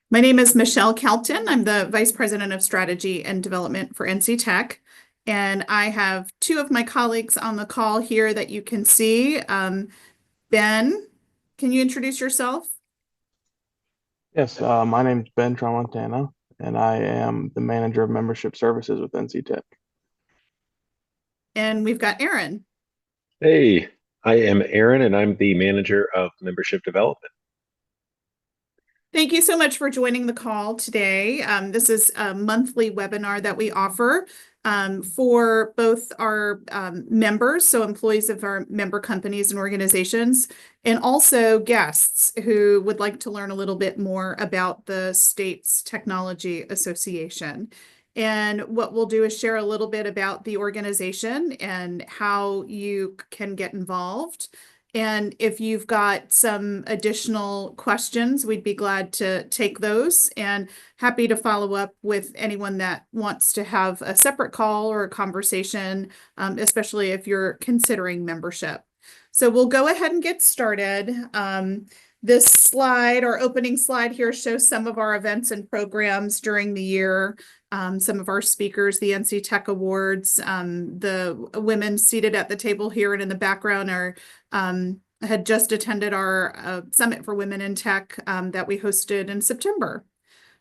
My name is Michelle Calton. I'm the Vice President of Strategy and Development for NC Tech. And I have two of my colleagues on the call here that you can see. Ben, can you introduce yourself? Yes, my name's Ben Tramontana, and I am the manager of membership services with NC Tech. And we've got Aaron. Hey, I am Aaron and I'm the manager of membership development. Thank you so much for joining the call today. This is a monthly webinar that we offer for both our members, so employees of our member companies and organizations, and also guests who would like to learn a little bit more about the state's technology association. And what we'll do is share a little bit about the organization and how you can get involved. And if you've got some additional questions, we'd be glad to take those and happy to follow up with anyone that wants to have a separate call or a conversation, especially if you're considering membership. So we'll go ahead and get started. This slide, our opening slide here, shows some of our events and programs during the year. Some of our speakers, the NC Tech Awards, the women seated at the table here and in the background are had just attended our Summit for Women in Tech that we hosted in September.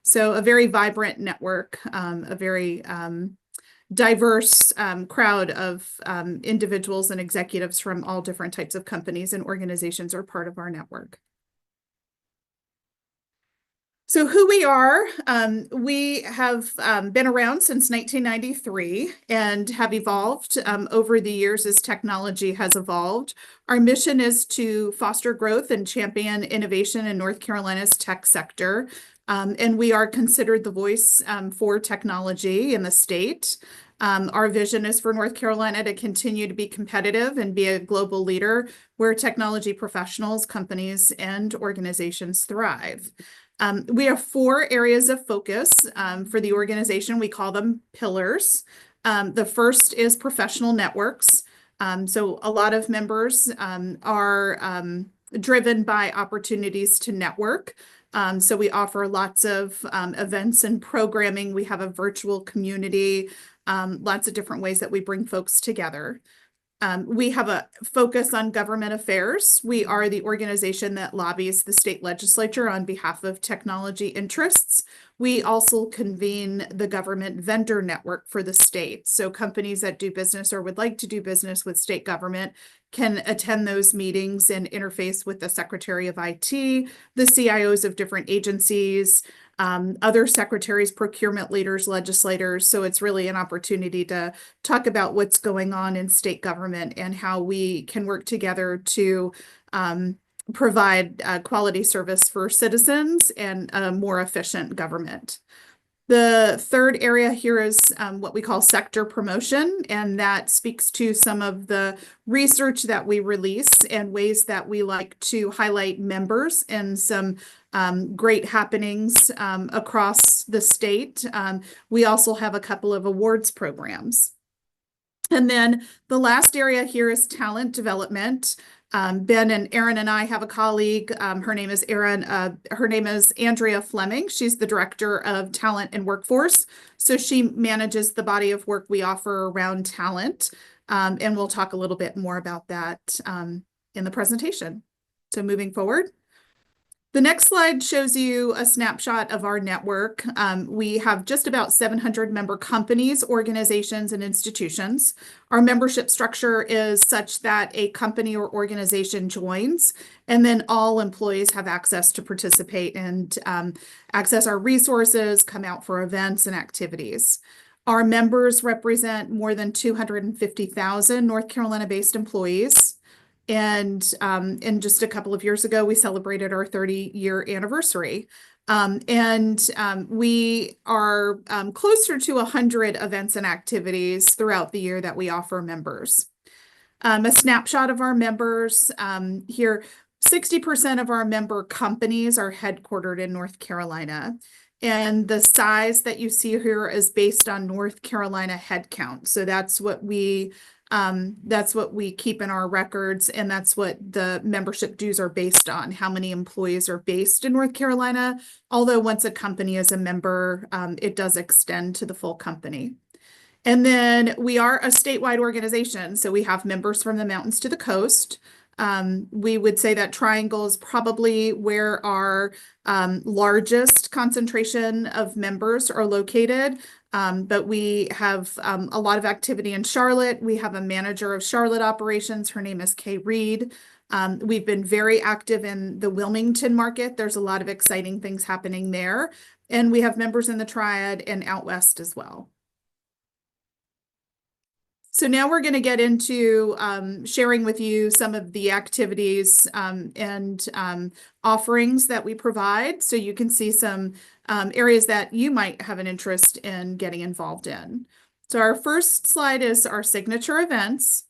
So a very vibrant network, a very diverse crowd of individuals and executives from all different types of companies and organizations are part of our network. So who we have been around since 1993 and have evolved over the years as technology has evolved. Our mission is to foster growth and champion innovation in North Carolina's tech sector. And we are considered the voice for technology in the state. Our vision is for North Carolina to continue to be competitive and be a global leader where technology professionals, companies, and organizations thrive. We have four areas of focus for the organization. We call them pillars. The first is professional networks. So a lot of members are driven by opportunities to network. So we offer lots of events and programming. We have a virtual community, lots of different ways that we bring folks together. We have a focus on government affairs. We are the organization that lobbies the state legislature on behalf of technology interests. We also convene the government vendor network for the state. So companies that do business or would like to do business with state government can attend those meetings and interface with the Secretary of IT, the CIOs of different agencies, other secretaries, procurement leaders, legislators. So it's really an opportunity to talk about what's going on in state government and how we can work together to provide quality service for citizens and a more efficient government. The third area here is what we call sector promotion, and that speaks to some of the research that we release and ways that we like to highlight members and some great happenings across the state. We also have a couple of awards programs. And then the last area here is talent development. Ben and Aaron and I have a colleague. Her name is Andrea Fleming. She's the director of talent and workforce. So she manages the body of work we offer around talent. And we'll talk a little bit more about that in the presentation. So moving forward. The next slide shows you a snapshot of our network. We have just about 700 member companies, organizations, and institutions. Our membership structure is such that a company or organization joins, and then all employees have access to participate and access our resources, come out for events and activities. Our members represent more than 250,000 North Carolina-based employees. And just a couple of years ago, we celebrated our 30-year anniversary. We are closer to 100 events and activities throughout the year that we offer members. A snapshot of our members here, 60% of our member companies are headquartered in North Carolina. And the size that you see here is based on North Carolina headcount. So that's what we That's what we keep in our records, and that's what the membership dues are based on, how many employees are based in North Carolina. Although once a company is a member, it does extend to the full company. And then we are a statewide organization, so we have members from the mountains to the coast. We would say that Triangle is probably where our largest concentration of members are located. But we have a lot of activity in Charlotte. We have a manager of Charlotte operations. Her name is Kay Reed. We've been very active in the Wilmington market. There's a lot of exciting things happening there. And we have members in the Triad and out west as well. So now we're going to get into sharing with you some of the activities and offerings that we provide, so you can see some areas that you might have an interest in getting involved in. So our first slide is our signature events.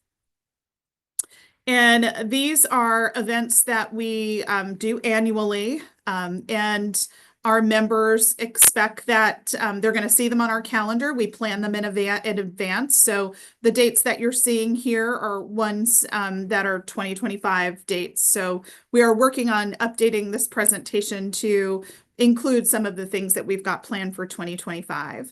And these are events that we do annually, and our members expect that they're going to see them on our calendar. We plan them in advance. So the dates that you're seeing here are ones that are 2025 dates. So we are working on updating this presentation to include some of the things that we've got planned for 2025.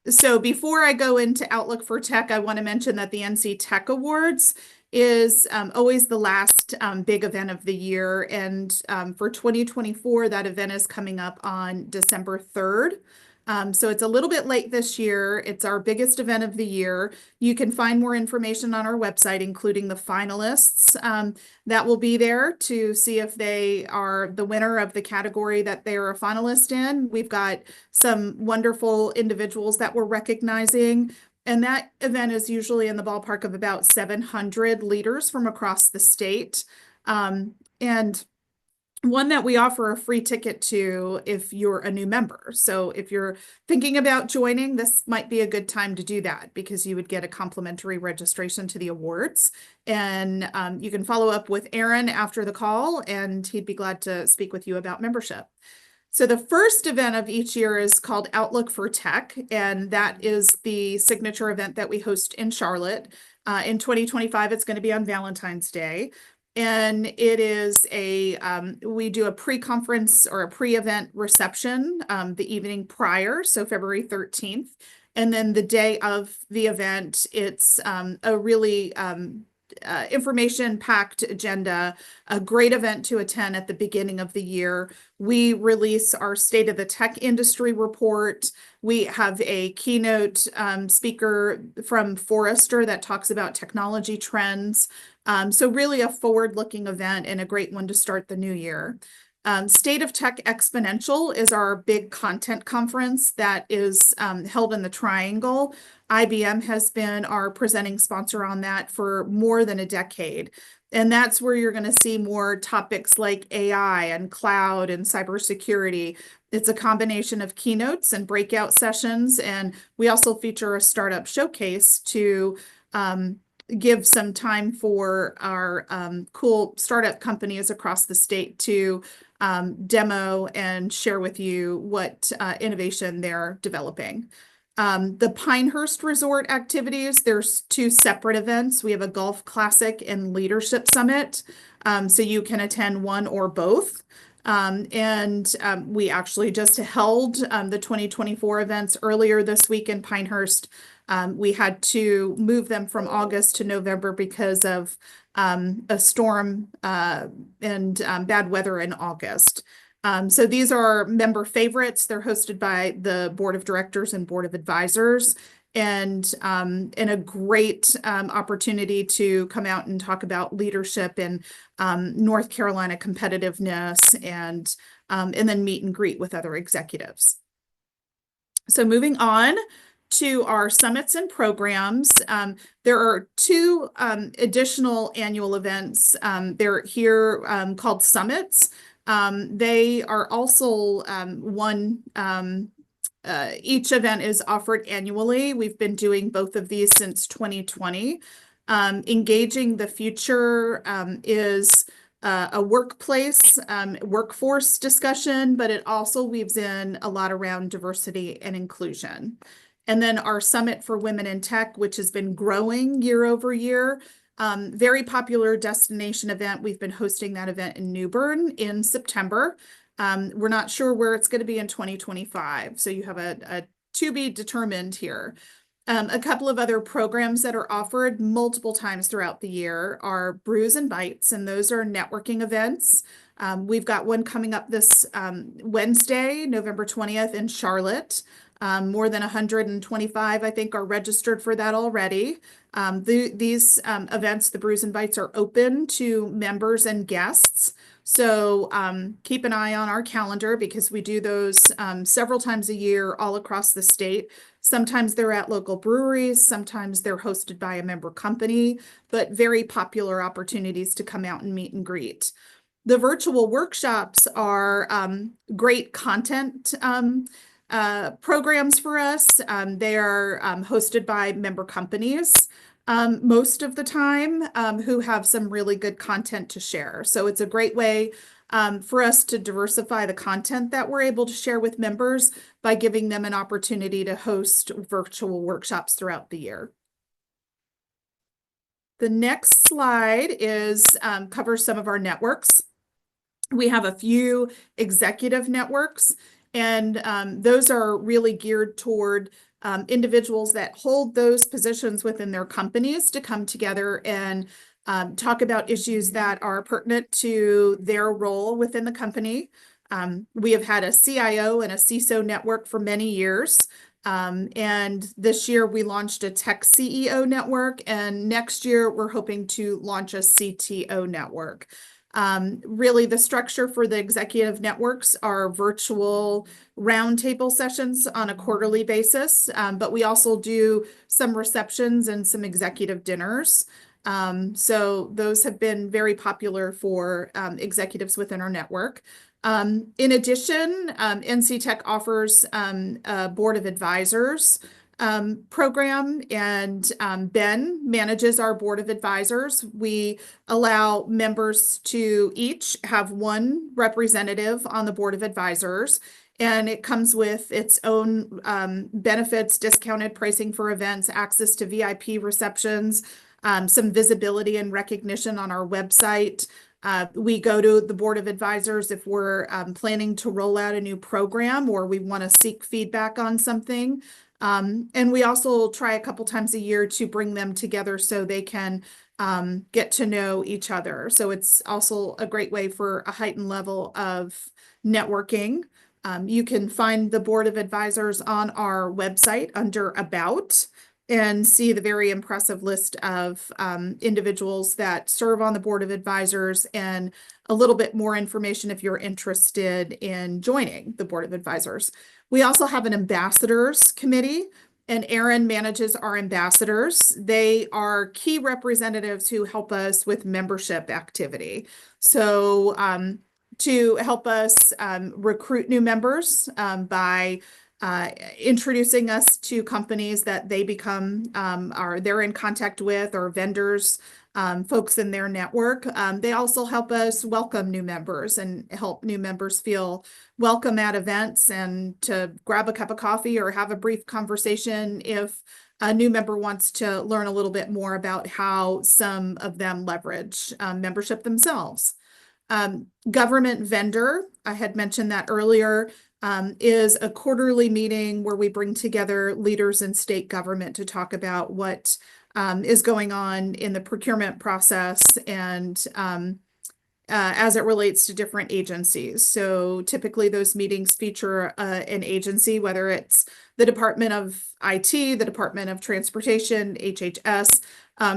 So before I go into Outlook for Tech, I want to mention that the NC Tech Awards is always the last big event of the year. And for 2024, that event is coming up on December 3rd. So it's a little bit late this year. It's our biggest event of the year. You can find more information on our website, including the finalists that will be there to see if they are the winner of the category that they are a finalist in. We've got some wonderful individuals that we're recognizing. And that event is usually in the ballpark of about 700 leaders from across the state. And one that we offer a free ticket to if you're a new member. So if you're thinking about joining, this might be a good time to do that, because you would get a complimentary registration to the awards. And you can follow up with Aaron after the call, and he'd be glad to speak with you about membership. So the first event of each year is called Outlook for Tech, and that is the signature event that we host in Charlotte. In 2025, it's going to be on Valentine's Day. And it is we do a pre-conference or a pre-event reception the evening prior, so February 13th. And then the day of the event, it's a really information-packed agenda, a great event to attend at the beginning of the year. We release our State of the Tech Industry report. We have a keynote speaker from Forrester that talks about technology trends. So really a forward-looking event and a great one to start the new year. State of Tech Exponential is our big content conference that is held in the Triangle. IBM has been our presenting sponsor on that for more than a decade. And that's where you're going to see more topics like AI and cloud and cybersecurity. It's a combination of keynotes and breakout sessions. And we also feature a startup showcase to give some time for our cool startup companies across the state to demo and share with you what innovation they're developing. The Pinehurst Resort activities, there's two separate events. We have a golf classic and leadership summit, so you can attend one or both. We actually just held the 2024 events earlier this week in Pinehurst. We had to move them from August to November because of a storm and bad weather in August. So these are member favorites. They're hosted by the board of directors and board of advisors, and a great opportunity to come out and talk about leadership and North Carolina competitiveness, and then meet and greet with other executives. So moving on to our summits and programs, there are two additional annual events. They're here called summits. They are also each event is offered annually. We've been doing both of these since 2020. Engaging the Future is a workplace, workforce discussion, but it also weaves in a lot around diversity and inclusion. And then our Summit for Women in Tech, which has been growing year over year. Very popular destination event. We've been hosting that event in New Bern in September. We're not sure where it's going to be in 2025. So you have a to be determined here. A couple of other programs that are offered multiple times throughout the year are Brews and Bites, and those are networking events. We've got one coming up this Wednesday, November 20th in Charlotte. More than 125, I think, are registered for that already. These events, the Brews and Bites, are open to members and guests. So keep an eye on our calendar because we do those several times a year all across the state. Sometimes they're at local breweries, sometimes they're hosted by a member company, but very popular opportunities to come out and meet and greet. The virtual workshops are great content programs for us. They are hosted by member companies most of the time who have some really good content to share. So it's a great way for us to diversify the content that we're able to share with members by giving them an opportunity to host virtual workshops throughout the year. The next slide is covers some of our networks. We have a few executive networks, and those are really geared toward individuals that hold those positions within their companies to come together and talk about issues that are pertinent to their role within the company. We have had a CIO and a CISO network for many years. And this year we launched a tech CEO network, and next year we're hoping to launch a CTO network. Really, the structure for the executive networks are virtual roundtable sessions on a quarterly basis, but we also do some receptions and some executive dinners. So those have been very popular for executives within our network. In addition, NC Tech offers a board of advisors program, and Ben manages our board of advisors. We allow members to each have one representative on the board of advisors, and it comes with its own benefits, discounted pricing for events, access to VIP receptions, some visibility and recognition on our website. We go to the board of advisors if we're planning to roll out a new program or we want to seek feedback on something. And we also try a couple times a year to bring them together so they can get to know each other. So it's also a great way for a heightened level of networking. You can find the board of advisors on our website under About and see the very impressive list of individuals that serve on the board of advisors and a little bit more information if you're interested in joining the board of advisors. We also have an ambassadors committee, and Erin manages our ambassadors. They are key representatives who help us with membership activity. So to help us recruit new members by introducing us to companies that they become they're in contact with, or vendors, folks in their network. They also help us welcome new members and help new members feel welcome at events and to grab a cup of coffee or have a brief conversation if a new member wants to learn a little bit more about how some of them leverage membership themselves. Government vendor, I had mentioned that earlier, is a quarterly meeting where we bring together leaders in state government to talk about what is going on in the procurement process and as it relates to different agencies. So typically those meetings feature an agency, whether it's the Department of IT, the Department of Transportation, HHS,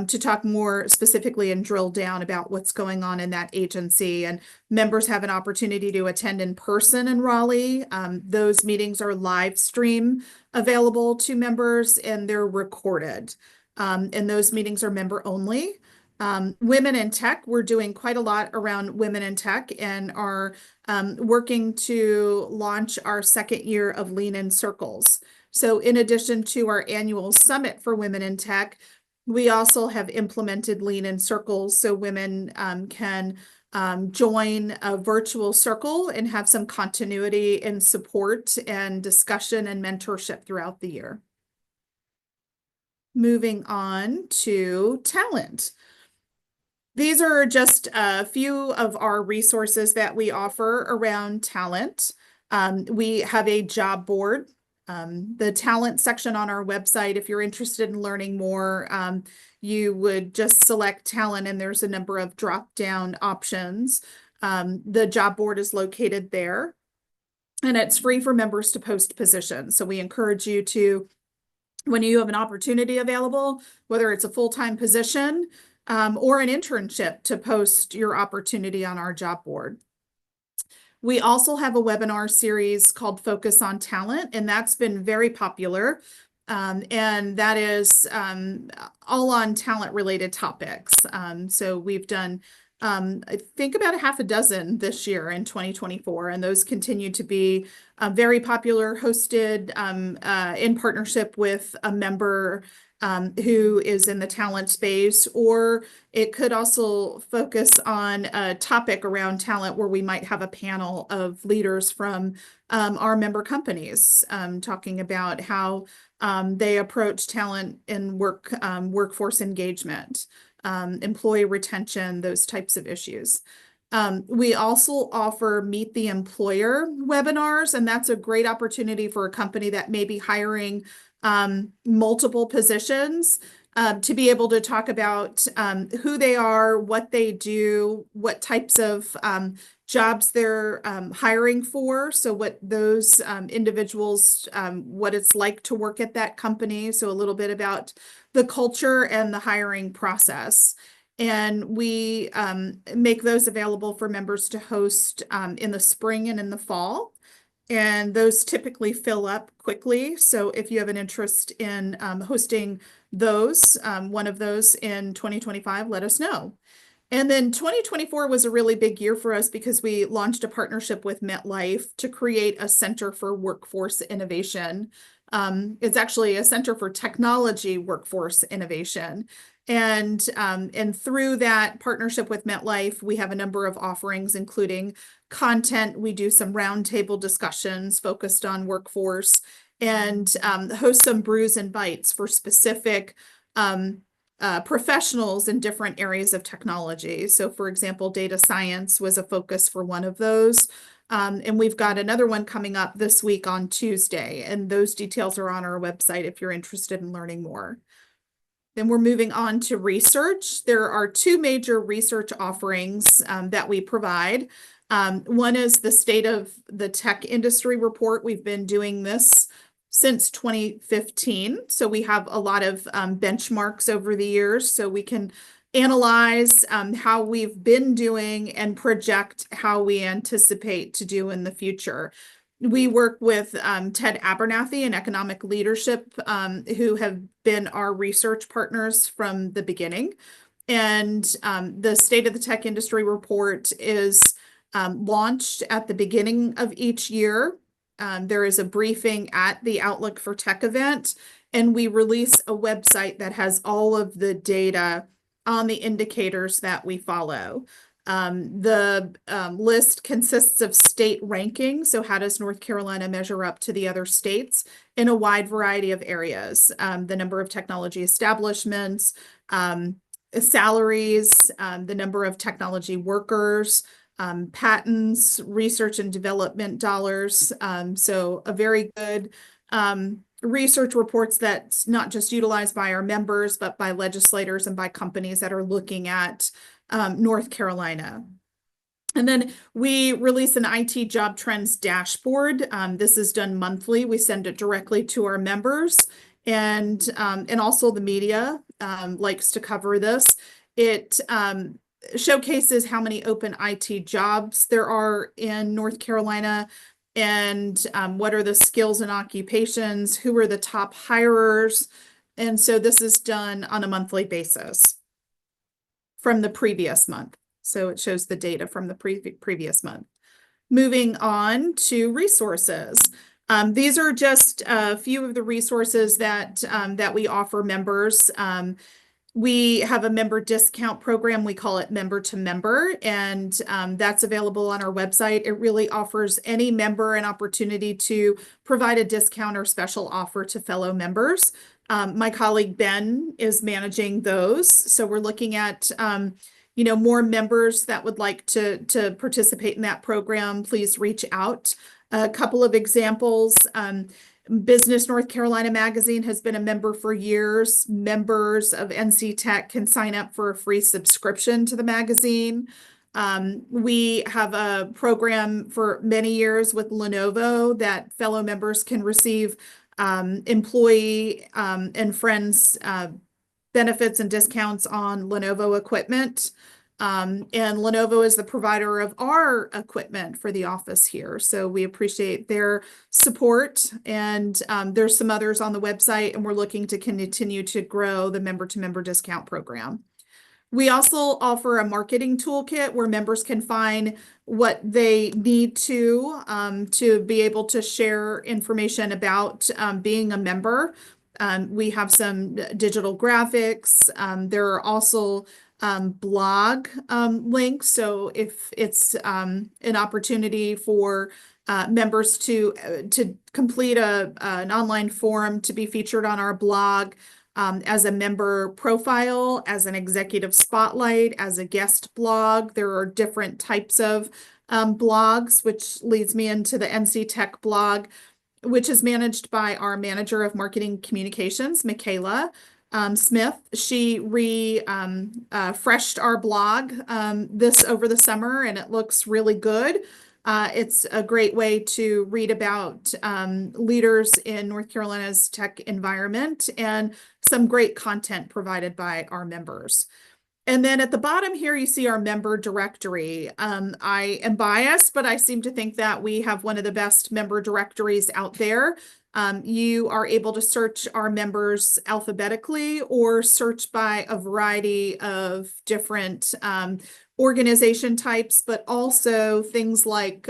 to talk more specifically and drill down about what's going on in that agency. And members have an opportunity to attend in person in Raleigh. Those meetings are live stream available to members, and they're recorded. And those meetings are member only. Women in tech, we're doing quite a lot around women in tech and are working to launch our second year of Lean in Circles. So in addition to our annual summit for women in tech, we also have implemented Lean in Circles so women can join a virtual circle and have some continuity in support and discussion and mentorship throughout the year. Moving on to talent. These are just a few of our resources that we offer around talent. We have a job board, the talent section on our website. If you're interested in learning more, you would just select talent and there's a number of drop-down options. The job board is located there and it's free for members to post positions. So we encourage you to, when you have an opportunity available, whether it's a full-time position, or an internship, to post your opportunity on our job board. We also have a webinar series called Focus on Talent, and that's been very popular. And that is all on talent-related topics. So we've done, I think, about a half a dozen this year in 2024, and those continue to be very popular, hosted in partnership with a member who is in the talent space, or it could also focus on a topic around talent where we might have a panel of leaders from our member companies talking about how they approach talent and workforce engagement, employee retention, those types of issues. We also offer Meet the Employer webinars, and that's a great opportunity for a company that may be hiring multiple positions to be able to talk about who they are, what they do, what types of jobs they're hiring for. So what those individuals, what it's like to work at that company. So a little bit about the culture and the hiring process. And we make those available for members to host in the spring and in the fall. And those typically fill up quickly. So if you have an interest in hosting those, one of those in 2025, let us know. And then 2024 was a really big year for us because we launched a partnership with MetLife to create a Center for Workforce Innovation. It's actually a Center for Technology Workforce Innovation. And through that partnership with MetLife, we have a number of offerings, including content. We do some roundtable discussions focused on workforce and host some brews and bites for specific professionals in different areas of technology. So for example, data science was a focus for one of those. And we've got another one coming up this week on Tuesday, and those details are on our website if you're interested in learning more. Then we're moving on to research. There are two major research offerings that we provide. One is the State of the Tech Industry Report. We've been doing this since 2015. So we have a lot of benchmarks over the years, so we can analyze how we've been doing and project how we anticipate to do in the future. We work with Ted Abernathy and Economic Leadership, who have been our research partners from the beginning. And the State of the Tech Industry Report is launched at the beginning of each year. There is a briefing at the Outlook for Tech event, and we release a website that has all of the data on the indicators that we follow. The list consists of state rankings. So how does North Carolina measure up to the other states in a wide variety of areas? The number of technology establishments, salaries, the number of technology workers, patents, research and development dollars. So a very good research reports that's not just utilized by our members, but by legislators and by companies that are looking at North Carolina. And then we release an IT job trends dashboard. This is done monthly. We send it directly to our members, and also the media likes to cover this. It showcases how many open IT jobs there are in North Carolina, and what are the skills and occupations, who are the top hirers. And so this is done on a monthly basis from the previous month. So it shows the data from the previous month. Moving on to resources. These are just a few of the resources that we offer members. We have a member discount program. We call it Member to Member, and that's available on our website. It really offers any member an opportunity to provide a discount or special offer to fellow members. My colleague Ben is managing those. So we're looking at, more members that would like to participate in that program. Please reach out. A couple of examples. Business North Carolina Magazine has been a member for years. Members of NC Tech can sign up for a free subscription to the magazine. We have a program for many years with Lenovo that fellow members can receive employee and friends benefits and discounts on Lenovo equipment. And Lenovo is the provider of our equipment for the office here. So we appreciate their support. And there's some others on the website, and we're looking to continue to grow the member-to-member discount program. We also offer a marketing toolkit where members can find what they need to be able to share information about being a member. We have some digital graphics. There are also blog links. So if it's an opportunity for members to complete an online form to be featured on our blog, as a member profile, as an executive spotlight, as a guest blog. There are different types of blogs, which leads me into the NC Tech blog, which is managed by our manager of marketing communications, Michaela Smith. She refreshed our blog this over the summer, and it looks really good. It's a great way to read about leaders in North Carolina's tech environment and some great content provided by our members. And then at the bottom here, you see our member directory. I am biased, but I seem to think that we have one of the best member directories out there. You are able to search our members alphabetically or search by a variety of different organization types, but also things like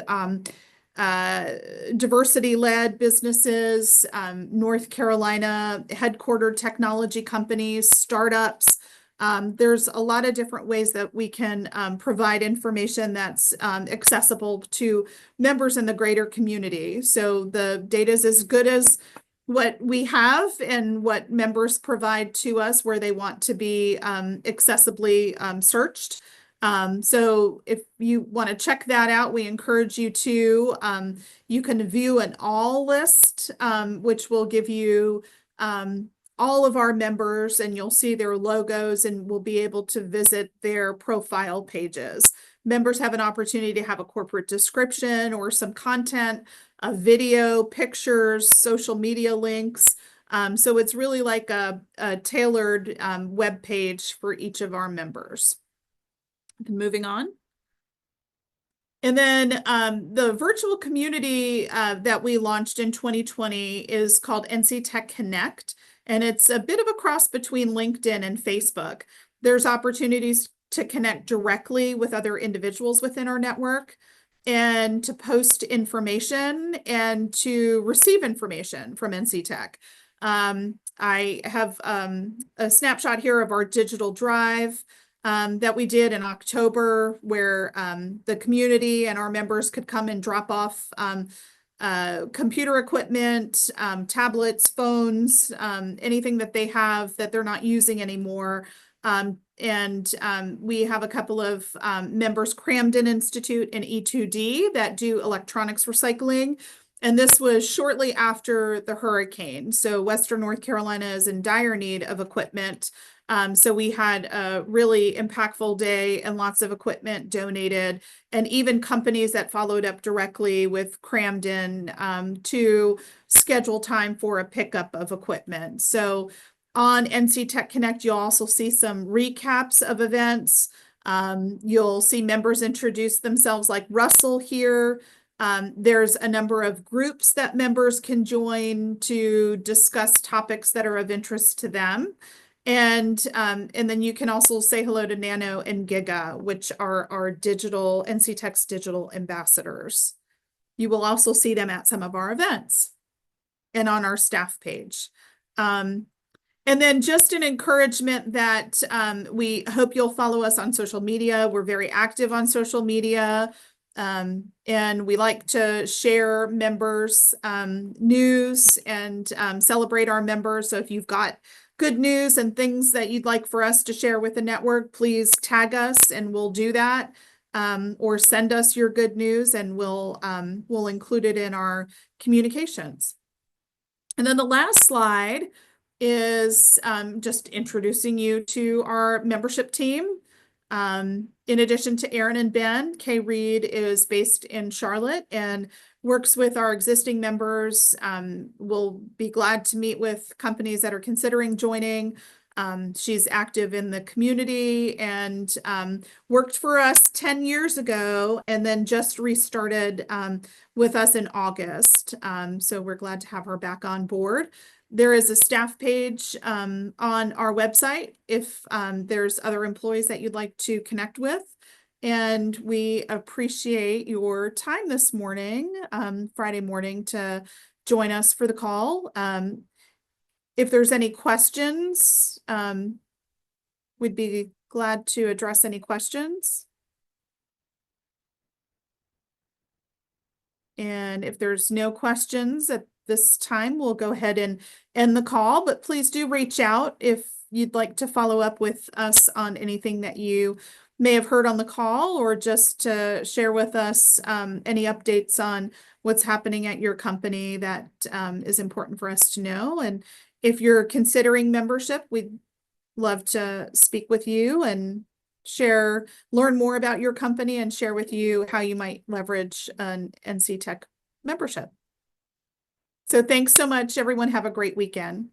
diversity-led businesses, North Carolina headquartered technology companies, startups. There's a lot of different ways that we can provide information that's accessible to members in the greater community. So the data is as good as what we have and what members provide to us where they want to be accessibly searched. So if you want to check that out, we encourage you to. You can view an all list, which will give you all of our members, and you'll see their logos and will be able to visit their profile pages. Members have an opportunity to have a corporate description or some content, a video, pictures, social media links. So it's really like a tailored web page for each of our members. Moving on. And then the virtual community that we launched in 2020 is called NC Tech Connect. And it's a bit of a cross between LinkedIn and Facebook. There's opportunities to connect directly with other individuals within our network and to post information and to receive information from NC Tech. I have a snapshot here of our digital drive that we did in October, where the community and our members could come and drop off computer equipment, tablets, phones, anything that they have that they're not using anymore. We have a couple of members, Cramden Institute and E2D, that do electronics recycling. And this was shortly after the hurricane. So Western North Carolina is in dire need of equipment. So we had a really impactful day and lots of equipment donated, and even companies that followed up directly with Cramden to schedule time for a pickup of equipment. So on NC Tech Connect, you'll also see some recaps of events. You'll see members introduce themselves like Russell here. There's a number of groups that members can join to discuss topics that are of interest to them. And then you can also say hello to Nano and Giga, which are our digital NC Tech's digital ambassadors. You will also see them at some of our events and on our staff page. And then just an encouragement that we hope you'll follow us on social media. We're very active on social media. And we like to share members' news and celebrate our members. So if you've got good news and things that you'd like for us to share with the network, please tag us and we'll do that. Or send us your good news and we'll include it in our communications. And then the last slide is just introducing you to our membership team. In addition to Aaron and Ben, Kay Reed is based in Charlotte and works with our existing members. We'll be glad to meet with companies that are considering joining. She's active in the community and worked for us 10 years ago and then just restarted with us in August. So we're glad to have her back on board. There is a staff page on our website if there's other employees that you'd like to connect with. And we appreciate your time this morning, Friday morning, to join us for the call. If there's any questions, we'd be glad to address any questions. And if there's no questions at this time, we'll go ahead and end the call, but please do reach out if you'd like to follow up with us on anything that you may have heard on the call or just to share with us any updates on what's happening at your company that is important for us to know. And if you're considering membership, we'd love to speak with you and learn more about your company and share with you how you might leverage an NC Tech membership. So thanks so much, everyone. Have a great weekend.